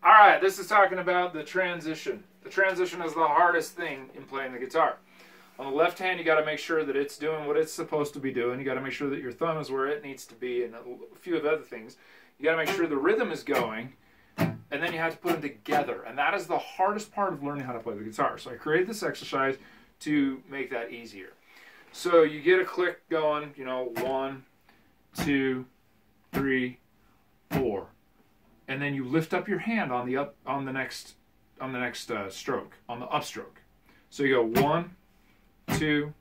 All right, this is talking about the transition. The transition is the hardest thing in playing the guitar. On the left hand, you got to make sure that it's doing what it's supposed to be doing. You got to make sure that your thumb is where it needs to be, and a few of other things. You got to make sure the rhythm is going, and then you have to put them together. And that is the hardest part of learning how to play the guitar. So I created this exercise to make that easier. So you get a click going, you know, 1, 2, 3, 4. And then you lift up your hand on the next stroke, on the upstroke. So you go 1, 2,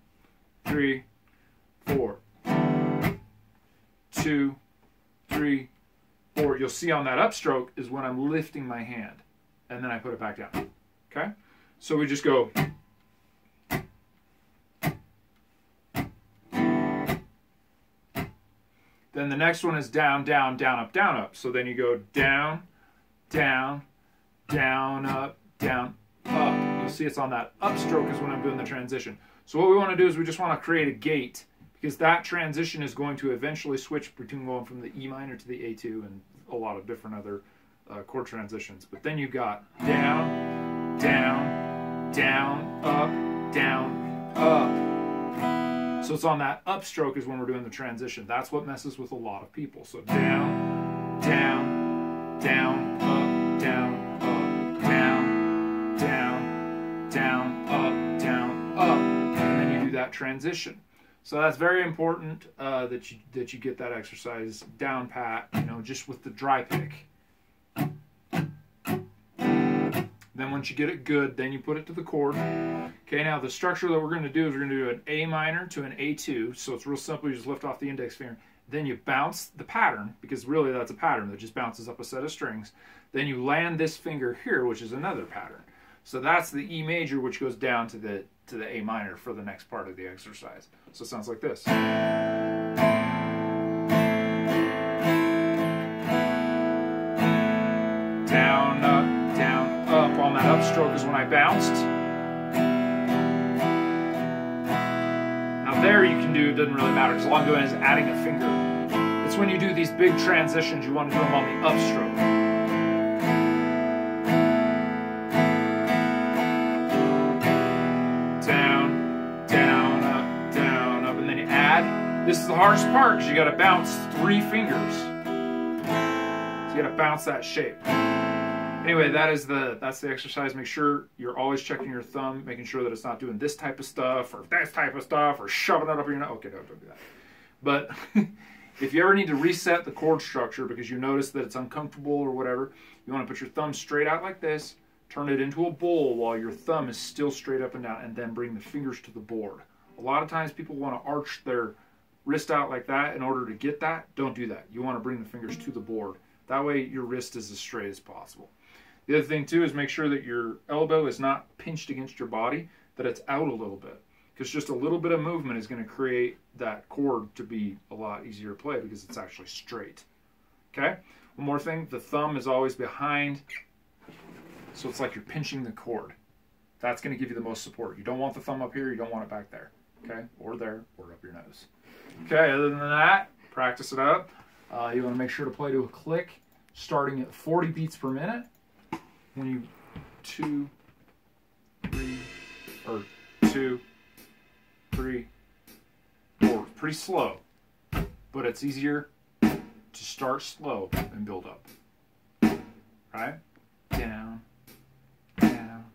3, 4. 2, 3, 4. You'll see on that upstroke is when I'm lifting my hand, and then I put it back down. Okay? So we just go. Then the next one is down, down, down, up, down, up. So then you go down, down, down, up, down, up. You'll see it's on that upstroke is when I'm doing the transition. So what we want to do is we just want to create a gate, because that transition is going to eventually switch between going from the E minor to the A2 and a lot of different other chord transitions. But then you've got down, down, down, up, down, up. So it's on that upstroke is when we're doing the transition. That's what messes with a lot of people. So down, down, down, up, down, up, down, down, down, up, down, up. And then you do that transition. So that's very important that you get that exercise down pat, you know, just with the dry pick. Then once you get it good, then you put it to the chord. Okay, now the structure that we're going to do is we're going to do an A minor to an A2. So it's real simple. You just lift off the index finger. Then you bounce the pattern, because really that's a pattern that just bounces up a set of strings. Then you land this finger here, which is another pattern. So that's the E major, which goes down to the A minor for the next part of the exercise. So it sounds like this. Down, up, down, up. On that upstroke is when I bounced. Now there you can do, it doesn't really matter, because all I'm doing is adding a finger. It's when you do these big transitions, you want to do them on the upstroke. Down, down, up, and then you add. This is the hardest part, because you got to bounce 3 fingers. So you got to bounce that shape. Anyway, that's the exercise. Make sure you're always checking your thumb, making sure that it's not doing this type of stuff or this type of stuff or shoving it up your nose. Okay, don't do that. But if you ever need to reset the chord structure because you notice that it's uncomfortable or whatever, you want to put your thumb straight out like this, turn it into a bowl while your thumb is still straight up and down, and then bring the fingers to the board. A lot of times people want to arch their wrist out like that in order to get that. Don't do that. You want to bring the fingers to the board. That way your wrist is as straight as possible. The other thing too is make sure that your elbow is not pinched against your body, that it's out a little bit. Because just a little bit of movement is going to create that chord to be a lot easier to play because it's actually straight. Okay? One more thing, the thumb is always behind, so it's like you're pinching the chord. That's going to give you the most support. You don't want the thumb up here, you don't want it back there. Okay? Or there, or up your nose. Okay, other than that, practice it up. You want to make sure to play to a click, starting at 40 beats per minute. When you 2, 3, or 2, 3, 4. Pretty slow, but it's easier to start slow and build up. Right? Down, down,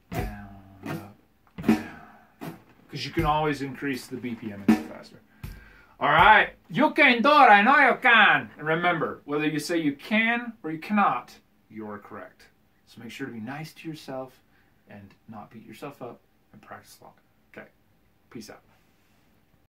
down, up, down. Because you can always increase the BPM and go faster. All right, you can do it. I know you can. And remember, whether you say you can or you cannot, you're correct. So make sure to be nice to yourself and not beat yourself up and practice a lot. Okay, peace out.